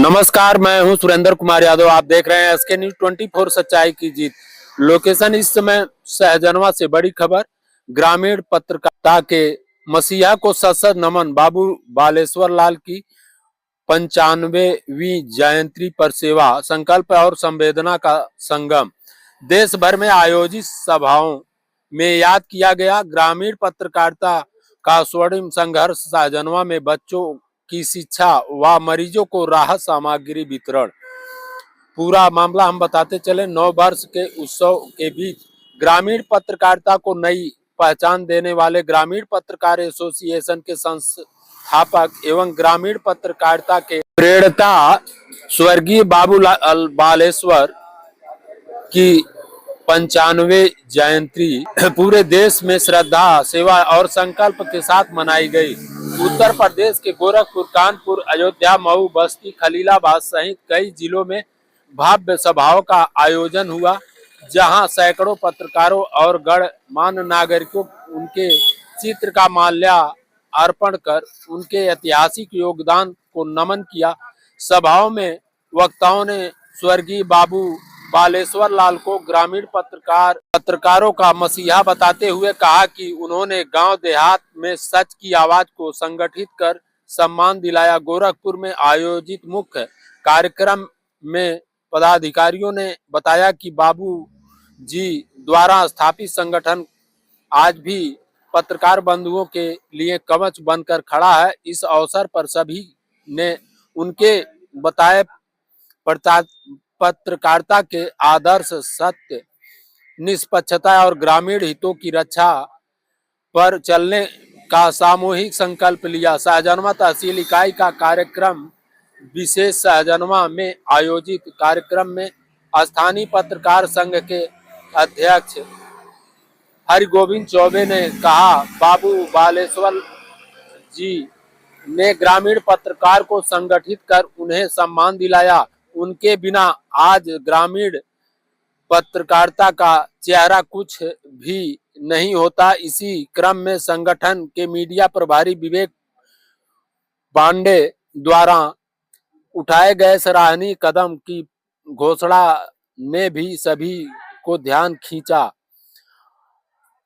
नमस्कार, मैं हूं सुरेंद्र कुमार यादव। आप देख रहे हैं एसके न्यूज 24 सच्चाई की जीत। लोकेशन इस समय सहजनवा से बड़ी खबर। ग्रामीण पत्रकारिता के मसीहा को सशद नमन। बाबू बालेश्वर लाल की 95वीं जयंती पर सेवा, संकल्प और संवेदना का संगम। देश भर में आयोजित सभाओं में याद किया गया ग्रामीण पत्रकारिता का स्वर्णिम संघर्ष। सहजनवा में बच्चों की शिक्षा व मरीजों को राहत सामग्री वितरण। पूरा मामला हम बताते चले। 9 वर्ष के उत्सव के बीच ग्रामीण पत्रकारिता को नई पहचान देने वाले ग्रामीण पत्रकार एसोसिएशन के संस्थापक एवं ग्रामीण पत्रकारिता के प्रेरता स्वर्गीय बाबू बालेश्वर की 95वीं जयंती पूरे देश में श्रद्धा, सेवा और संकल्प के साथ मनाई गई। उत्तर प्रदेश के गोरखपुर, कानपुर, अयोध्या, मऊ, बस्ती, खलीलाबाद सहित कई जिलों में भव्य सभाओं का आयोजन हुआ, जहां सैकड़ों पत्रकारों और गणमान्य नागरिकों उनके चित्र का माल्यार्पण कर उनके ऐतिहासिक योगदान को नमन किया। सभाओं में वक्ताओं ने स्वर्गीय बाबू बालेश्वर लाल को ग्रामीण पत्रकारों का मसीहा बताते हुए कहा कि उन्होंने गांव देहात में सच की आवाज को संगठित कर सम्मान दिलाया। गोरखपुर में आयोजित मुख्य कार्यक्रम में पदाधिकारियों ने बताया कि बाबू जी द्वारा स्थापित संगठन आज भी पत्रकार बंधुओं के लिए कवच बनकर खड़ा है। इस अवसर पर सभी ने उनके बताए पत्रकारिता के आदर्श, सत्य, निष्पक्षता और ग्रामीण हितों की रक्षा पर चलने का सामूहिक संकल्प लिया। सहजनवा तहसील इकाई का कार्यक्रम विशेष। सहजनवा में आयोजित कार्यक्रम में स्थानीय पत्रकार संघ के अध्यक्ष हरिगोविंद चौबे ने कहा, बाबू बालेश्वर जी ने ग्रामीण पत्रकार को संगठित कर उन्हें सम्मान दिलाया। उनके बिना आज ग्रामीण पत्रकारिता का चेहरा कुछ भी नहीं होता। इसी क्रम में संगठन के मीडिया प्रभारी विवेक पांडे द्वारा उठाए गए सराहनीय कदम की घोषणा ने भी सभी को ध्यान खींचा।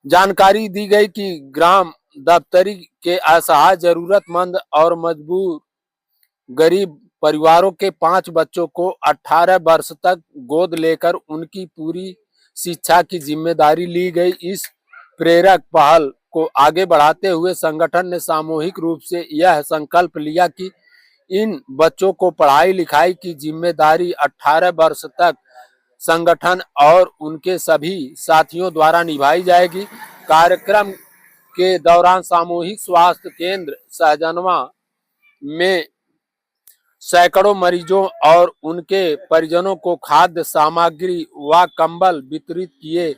जानकारी दी गई कि ग्राम दफ्तरी के असहाय, जरूरतमंद और मजबूर गरीब परिवारों के 5 बच्चों को 18 वर्ष तक गोद लेकर उनकी पूरी शिक्षा की जिम्मेदारी ली गई। इस प्रेरक पहल को आगे बढ़ाते हुए संगठन ने सामूहिक रूप से यह संकल्प लिया कि इन बच्चों को पढ़ाई लिखाई की जिम्मेदारी 18 वर्ष तक संगठन और उनके सभी साथियों द्वारा निभाई जाएगी। कार्यक्रम के दौरान सामूहिक स्वास्थ्य केंद्र सहजनवा में सैकड़ों मरीजों और उनके परिजनों को खाद्य सामग्री व कंबल वितरित किए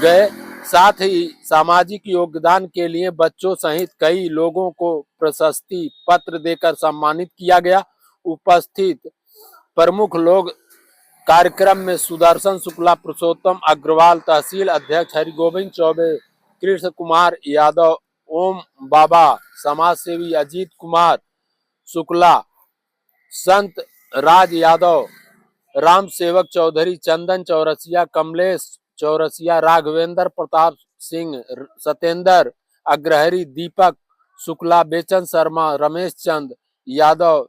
गए। साथ ही सामाजिक योगदान के लिए बच्चों सहित कई लोगों को प्रशस्ति पत्र देकर सम्मानित किया गया। उपस्थित प्रमुख लोग कार्यक्रम में सुदर्शन शुक्ला, पुरुषोत्तम अग्रवाल, तहसील अध्यक्ष हरिगोविंद चौबे, कृष्ण कुमार यादव, ओम बाबा, समाज सेवी अजीत कुमार शुक्ला, संत राज यादव, राम सेवक चौधरी, चंदन चौरसिया, कमलेश चौरसिया, राघवेंद्र प्रताप सिंह, सत्येंद्र अग्रहरी, दीपक शुक्ला, बेचन शर्मा, रमेश चंद यादव,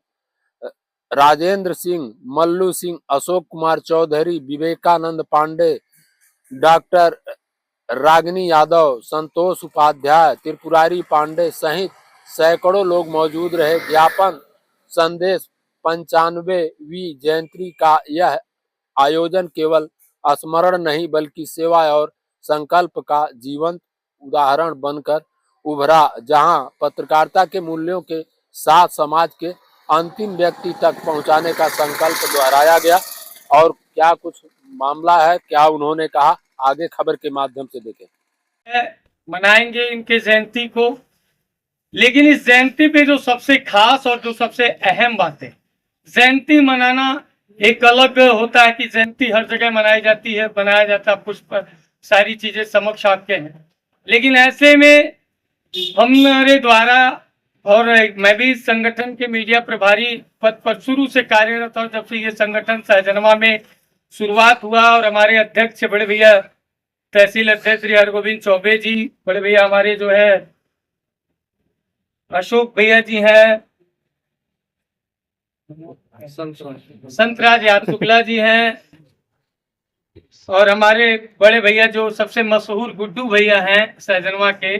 राजेंद्र सिंह, मल्लू सिंह, अशोक कुमार चौधरी, विवेकानंद पांडे, डॉक्टर रागिनी यादव, संतोष उपाध्याय, त्रिपुरारी पांडे सहित सैकड़ों लोग मौजूद रहे। ज्ञापन संदेश 95वीं जयंती का यह आयोजन केवल स्मरण नहीं बल्कि सेवा और संकल्प का जीवंत उदाहरण बनकर उभरा, जहां पत्रकारिता के मूल्यों के साथ समाज के अंतिम व्यक्ति तक पहुंचाने का संकल्प दोहराया गया। और क्या कुछ मामला है, क्या उन्होंने कहा, आगे खबर के माध्यम से देखें। मनाएंगे इनके जयंती को, लेकिन इस जयंती पे जो सबसे खास और जो सबसे अहम बात है, जयंती मनाना एक अलग होता है कि जयंती हर जगह मनाई जाती है, बनाया जाता है, पुष्प सारी चीजें समक्ष आपके हैं, लेकिन ऐसे में हमारे द्वारा और मैं भी इस संगठन के मीडिया प्रभारी पद पर शुरू से कार्यरत हूँ, जब से ये संगठन सहजनवा में शुरुआत हुआ। और हमारे अध्यक्ष बड़े भैया तहसील अध्यक्ष श्री हरगोविंद चौबे जी, बड़े भैया हमारे जो है अशोक भैया जी हैं, संतराज याद शुक्ला जी हैं, और हमारे बड़े भैया जो सबसे मशहूर गुड्डू भैया हैं सहजनवा के,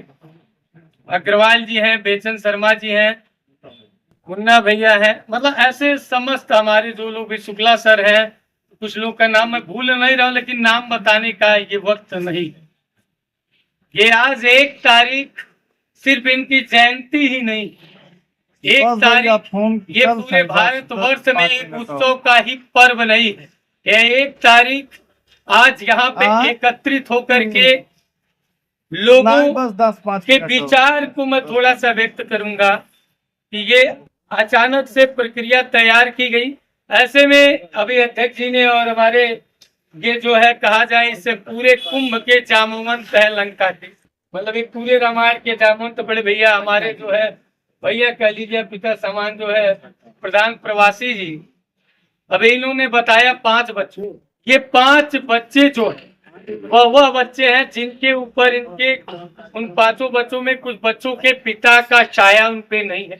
अग्रवाल जी हैं, बेचन शर्मा जी हैं, मुन्ना भैया हैं। मतलब ऐसे समस्त हमारे जो लोग भी, शुक्ला सर हैं, कुछ लोग का नाम मैं भूल नहीं रहा हूं, लेकिन नाम बताने का ये वक्त नहीं। ये आज 1 तारीख सिर्फ इनकी जयंती ही नहीं, 1 तारीख ये पूरे भारतवर्ष में एक उत्सव का ही पर्व नहीं है। ये 1 तारीख आज यहाँ पे एकत्रित होकर के लोगों के विचार को मैं थोड़ा सा व्यक्त करूंगा कि ये अचानक से प्रक्रिया तैयार की गई। ऐसे में अभी अध्यक्ष जी ने और हमारे ये जो है कहा जाए, इससे पूरे कुंभ के जामवंत है लंका के, मतलब ये पूरे रामायण के जामवंत बड़े भैया हमारे जो है भैया कह लीजिए पिता समान जो है प्रधान प्रवासी जी। अभी इन्होंने बताया 5 बच्चे, ये 5 बच्चे जो है वह बच्चे हैं जिनके ऊपर इनके उन 5 बच्चों में कुछ बच्चों के पिता का छाया उन पे नहीं है।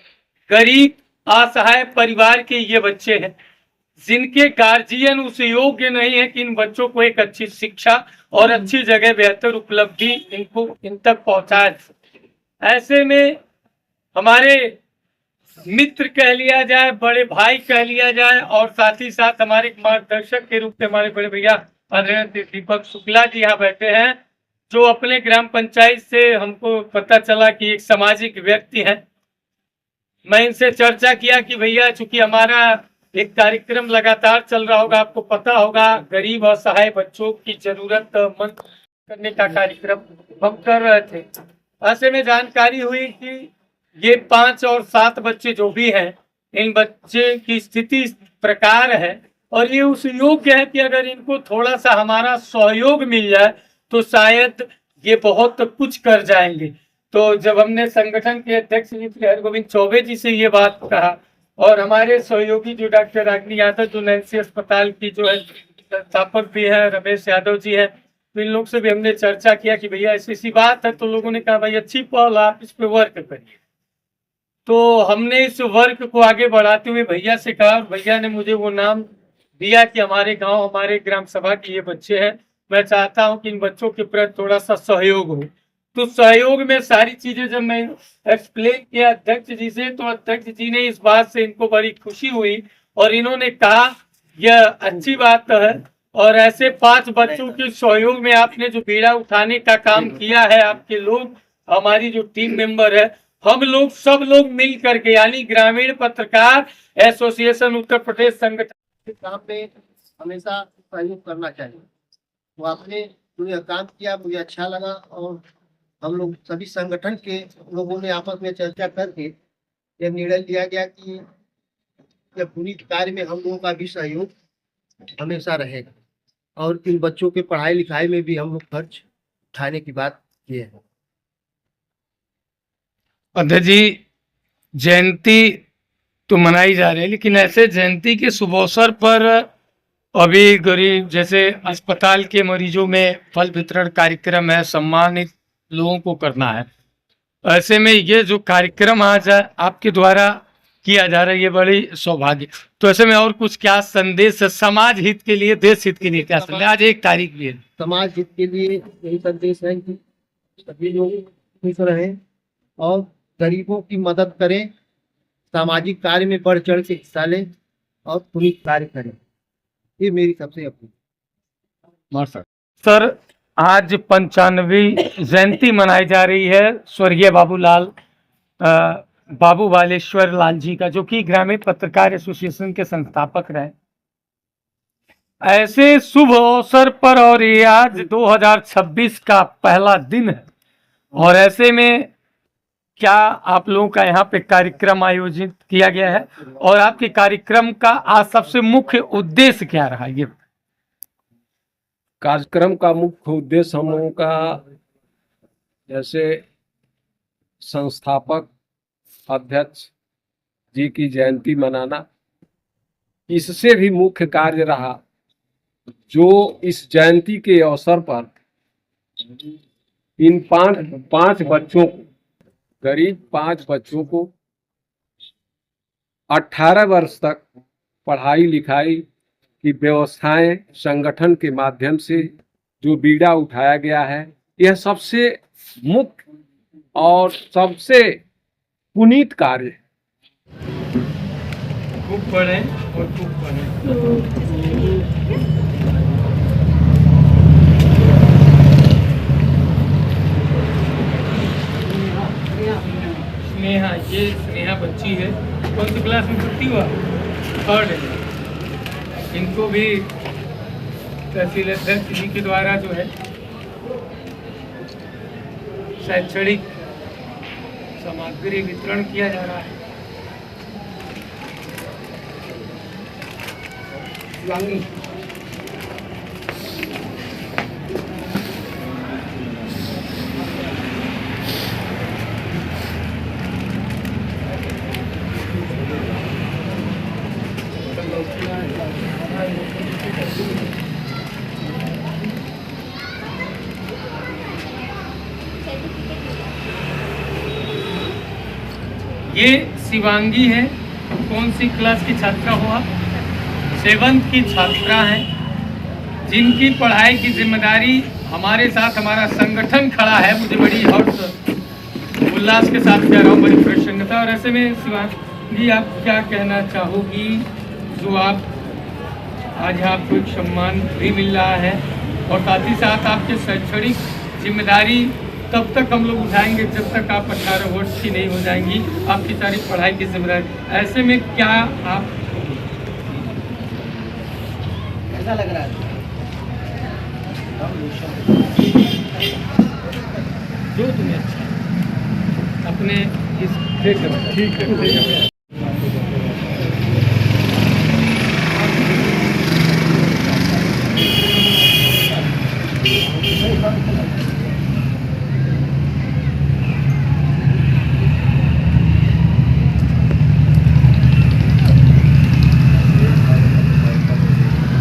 गरीब असहाय परिवार के ये बच्चे हैं जिनके गार्जियन उस योग्य नहीं है कि इन बच्चों को एक अच्छी शिक्षा और अच्छी जगह बेहतर उपलब्धि इन तक पहुंचाए। ऐसे में हमारे मित्र कह लिया जाए, बड़े भाई कह लिया जाए, और साथ ही साथ हमारे मार्गदर्शक के रूप में हमारे बड़े भैया आदरणीय दीपक शुक्ला जी यहाँ बैठे हैं, जो अपने ग्राम पंचायत से हमको पता चला कि एक सामाजिक व्यक्ति हैं। मैं इनसे चर्चा किया कि भैया चूंकि हमारा एक कार्यक्रम लगातार चल रहा होगा, आपको पता होगा, गरीब असहाय बच्चों की जरूरतमंद करने का कार्यक्रम हम कर रहे थे। ऐसे में जानकारी हुई कि ये 5 और 7 बच्चे जो भी हैं, इन बच्चे की स्थिति इस प्रकार है और ये उस योग्य है कि अगर इनको थोड़ा सा हमारा सहयोग मिल जाए तो शायद ये बहुत कुछ कर जाएंगे। तो जब हमने संगठन के अध्यक्ष श्री हरगोविंद चौबे जी से ये बात कहा, और हमारे सहयोगी जो डॉक्टर रागिनी यादव जो नैन्सी अस्पताल की जो है संस्थापक भी है, रमेश यादव जी है, तो इन लोग से भी हमने चर्चा किया कि भैया ऐसी ऐसी बात है। तो लोगों ने कहा भाई अच्छी पहल, आप इस पे वर्क करिए। तो हमने इस वर्क को आगे बढ़ाते हुए भैया से कहा, और भैया ने मुझे वो नाम दिया कि हमारे गांव, हमारे ग्राम सभा के ये बच्चे हैं, मैं चाहता हूं कि इन बच्चों के प्रति थोड़ा सा सहयोग हो। तो सहयोग में सारी चीजें जब मैं एक्सप्लेन किया अध्यक्ष जी से, तो अध्यक्ष जी ने इस बात से इनको बड़ी खुशी हुई और इन्होंने कहा यह अच्छी बात है, और ऐसे 5 बच्चों के सहयोग में आपने जो बीड़ा उठाने का काम किया है, आपके लोग, हमारी जो टीम मेंबर है, हम लोग सब लोग मिल करके, यानी ग्रामीण पत्रकार एसोसिएशन उत्तर प्रदेश संगठन काम में हमेशा सहयोग करना चाहिए। तो आपने जो यह काम किया मुझे अच्छा लगा, और हम लोग सभी संगठन के लोगों ने आपस में चर्चा करके यह निर्णय लिया गया कि यह पुनीत कार्य में हम लोगों का भी सहयोग हमेशा रहेगा, और इन बच्चों के पढ़ाई लिखाई में भी हम लोग खर्च उठाने की बात किए हैं। अध्यक्ष जी, जयंती तो मनाई जा रही है, लेकिन ऐसे जयंती के शुभ अवसर पर अभी गरीब जैसे अस्पताल के मरीजों में फल वितरण कार्यक्रम है, सम्मानित लोगों को करना है। ऐसे में ये जो कार्यक्रम आज आपके द्वारा किया जा रहा है, ये बड़ी सौभाग्य। तो ऐसे में और कुछ क्या संदेश है समाज हित के लिए, देश हित के लिए, क्या संदेश? आज 1 तारीख भी है। समाज हित के लिए यही संदेश है कि सभी लोग खुश रहें और गरीबों की मदद करें, सामाजिक कार्य में बढ़ चढ़ के हिस्सा लें और पुनीत कार्य करें। ये मेरी सबसे अपील। सर, आज 95वीं जयंती मनाई जा रही है स्वर्गीय बाबू बालेश्वर लाल जी का, जो कि ग्रामीण पत्रकार एसोसिएशन के संस्थापक रहे। ऐसे शुभ अवसर पर, और ये आज 2026 का पहला दिन है, और ऐसे में क्या आप लोगों का यहाँ पे कार्यक्रम आयोजित किया गया है, और आपके कार्यक्रम का आज सबसे मुख्य उद्देश्य क्या रहा? ये कार्यक्रम का मुख्य उद्देश्य हम लोगों का, जैसे संस्थापक अध्यक्ष जी की जयंती मनाना। इससे भी मुख्य कार्य रहा जो इस जयंती के अवसर पर इन पांच बच्चों को, करीब 5 बच्चों को 18 वर्ष तक पढ़ाई लिखाई की व्यवस्थाएं संगठन के माध्यम से जो बीड़ा उठाया गया है, यह सबसे मुख्य और सबसे पुनीत कार्य है। खूब पढ़ें और खूब पढ़ें। स्नेहा, ये स्नेहा बच्ची है, कौन सी क्लास में पढ़ती हुआ? 3rd है। इनको भी तहसील अध्यक्ष जी के द्वारा जो है शैक्षणिक सामग्री वितरण किया जा रहा है। ये शिवांगी है, कौन सी क्लास की छात्रा हो आप? 7th की छात्रा हैं, जिनकी पढ़ाई की जिम्मेदारी हमारे साथ हमारा संगठन खड़ा है। मुझे बड़ी हर्ष उल्लास के साथ कह रहा हूँ, बड़ी प्रसन्नता। और ऐसे में शिवांगी, आप क्या कहना चाहोगी जो आप आज आपको एक सम्मान भी मिल रहा है, और साथ ही साथ आपके शैक्षणिक जिम्मेदारी तब तक हम लोग उठाएंगे जब तक आप 18 वर्ष की नहीं हो जाएंगी, आपकी सारी पढ़ाई की जिम्मेदारी। ऐसे में क्या आप, कैसा लग रहा है? जो तुम्हें अच्छा अपने इस ठीक है।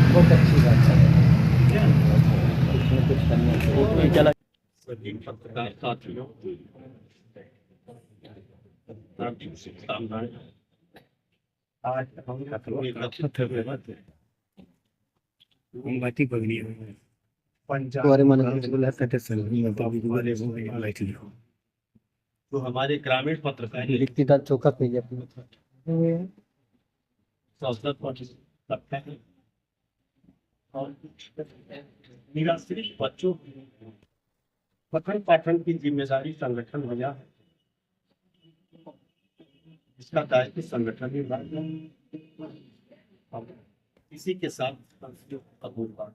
बहुत अच्छी बात है। सभी पत्रकार साथियों, हार्दिक शुभकामनाएं। आज हम तो हमारे ग्रामीण पत्रकार चौका पे अवसर पर लगता है और निराश्रित बच्चों पठन पाठन की जिम्मेदारी संगठन हो गया है, इसका दायित्व संगठन विभाग में। इसी के साथ अधूरा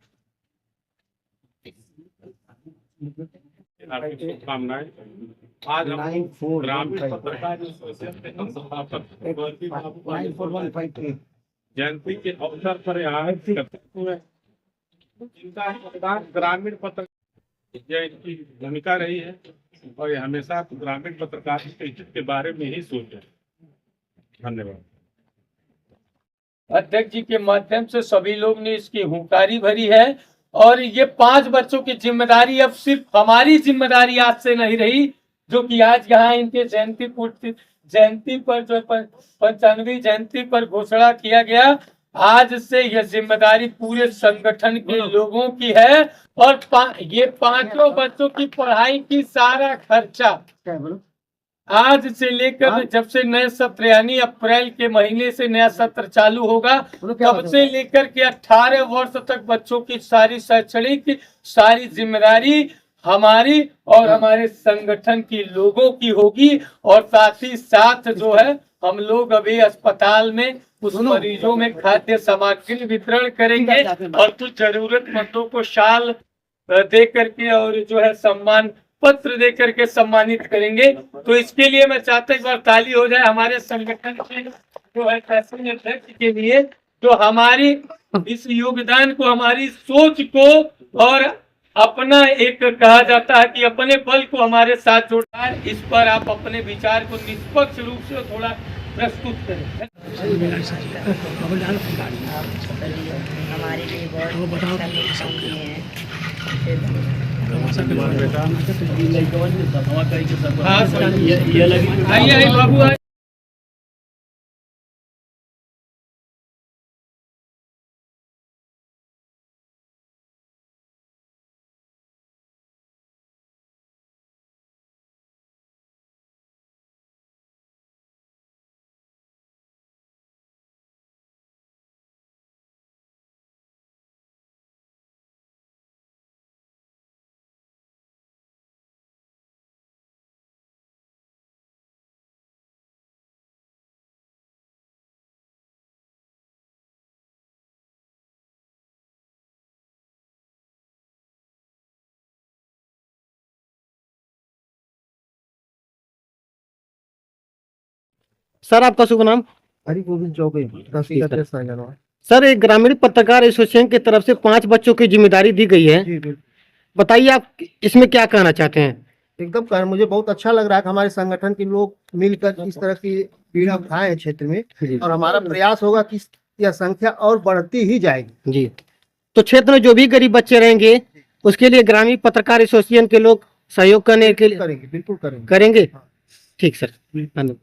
शुभकामनाएं। आज हम ग्रामीण पत्रकार जयंती के अवसर पर आए हुए जिनका योगदान ग्रामीण पत्रकार इनकी भूमिका रही है, और ये हमेशा ग्रामीण पत्रकार के हित के बारे में ही सोचे। धन्यवाद। अध्यक्ष जी के माध्यम से सभी लोग ने इसकी हुंकारी भरी है, और ये 5 बच्चों की जिम्मेदारी अब सिर्फ हमारी जिम्मेदारी आज से नहीं रही, जो कि आज यहाँ इनके जयंती पर जो 95वीं जयंती पर घोषणा किया गया, आज से यह जिम्मेदारी पूरे संगठन के लोगों की है। और ये 5 बच्चों की पढ़ाई की सारा खर्चा आज से लेकर जब से नए सत्र यानी अप्रैल के महीने से नया सत्र चालू होगा, तब से लेकर के 18 वर्ष तक बच्चों की सारी शैक्षणिक सारी जिम्मेदारी हमारी और हमारे संगठन की लोगों की होगी। और साथ ही साथ जो है हम लोग अभी अस्पताल में उस मरीजों में खाद्य सामग्री वितरण करेंगे, और कुछ जरूरतमंदों को शाल दे करके और जो है सम्मान पत्र दे करके सम्मानित करेंगे। तो इसके लिए मैं चाहता हूं एक बार ताली हो जाए हमारे संगठन के जो है तहसील अध्यक्ष के लिए, जो हमारी इस योगदान को, हमारी सोच को और अपना एक कहा जाता है कि अपने बल को हमारे साथ जोड़ना है। इस पर आप अपने विचार को निष्पक्ष रूप से थोड़ा प्रस्तुत करें। हमारे लिए बहुत अच्छा काम किए हैं। हाँ आइए आइए बाबू आइए। सर आपका शुभ नाम? हरि गोविंद चौबे, तहसील अध्यक्ष साजनवा। सर एक ग्रामीण पत्रकार एसोसिएशन की तरफ से 5 बच्चों की जिम्मेदारी दी गई है, जी बिल्कुल, बताइए आप इसमें क्या कहना चाहते हैं? एकदम कारण मुझे बहुत अच्छा लग रहा है कि हमारे संगठन के लोग मिलकर इस तरह की पीड़ा उठाए हैं क्षेत्र में, और हमारा प्रयास होगा कि यह संख्या और बढ़ती ही जाएगी। जी, तो क्षेत्र में जो भी गरीब बच्चे रहेंगे उसके लिए ग्रामीण पत्रकार एसोसिएशन के लोग सहयोग करने के लिए करेंगे, बिल्कुल करेंगे। करेंगे। ठीक सर, धन्यवाद।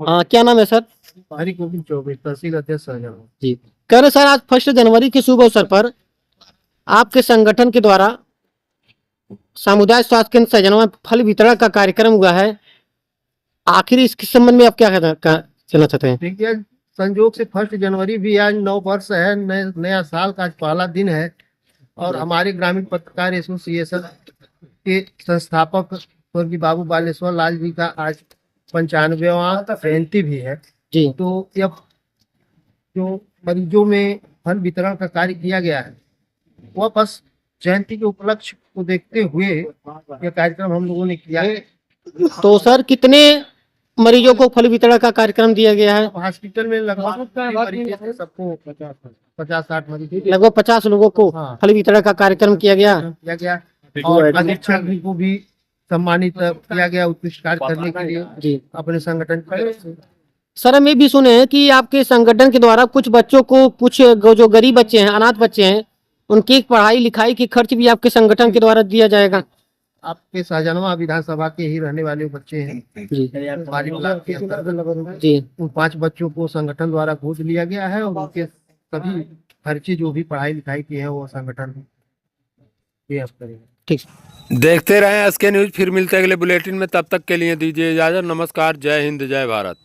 हाँ क्या नाम है सर? हरि गोविंद चौबे, तहसील अध्यक्ष साजनवा। जी, कह रहे सर आज 1 जनवरी के शुभ अवसर पर आपके संगठन के द्वारा सामुदायिक स्वास्थ्य केंद्र सजनवा में फल वितरण का कार्यक्रम हुआ है, आखिर इसके संबंध में आप क्या कहना चाहते हैं? देखिए, संयोग से 1 जनवरी भी आज नव वर्ष है, नया साल का आज पहला दिन है, और हमारे ग्रामीण पत्रकार एसोसिएशन के संस्थापक स्वर्गीय बाबू बालेश्वर लाल जी का आज 95वां जयंती भी है। जी, तो यह जो मरीजों में फल वितरण का कार्य किया गया है, वह बस जयंती के उपलक्ष्य को देखते हुए यह कार्यक्रम हम लोगों ने किया है। तो सर कितने मरीजों को फल वितरण का कार्यक्रम दिया गया है? हॉस्पिटल में लगभग मरीज थे, सबको 50-60 मरीज लगभग 50 लोगों को हाँ। फल वितरण का कार्यक्रम किया गया। किया गया, और अधीक्षक जी को भी सम्मानित किया गया उत्कृष्ट कार्य करने के लिए जी अपने संगठन की तरफ से। सर हम ये भी सुने हैं कि आपके संगठन के द्वारा कुछ बच्चों को, कुछ जो गरीब बच्चे हैं, अनाथ बच्चे हैं, उनकी पढ़ाई लिखाई की खर्च भी आपके संगठन के द्वारा दिया जाएगा। आपके शाहजहां विधानसभा के ही रहने वाले बच्चे हैं जी हमारी ब्लॉक के अंतर्गत। जी, उन 5 बच्चों को संगठन द्वारा गोद लिया गया है, और उनके सभी खर्चे जो भी पढ़ाई लिखाई की है वो संगठन पे करेंगे। ठीक। देखते रहें एसके न्यूज, फिर मिलते हैं अगले बुलेटिन में। तब तक के लिए दीजिए इजाजत। नमस्कार, जय हिंद, जय भारत।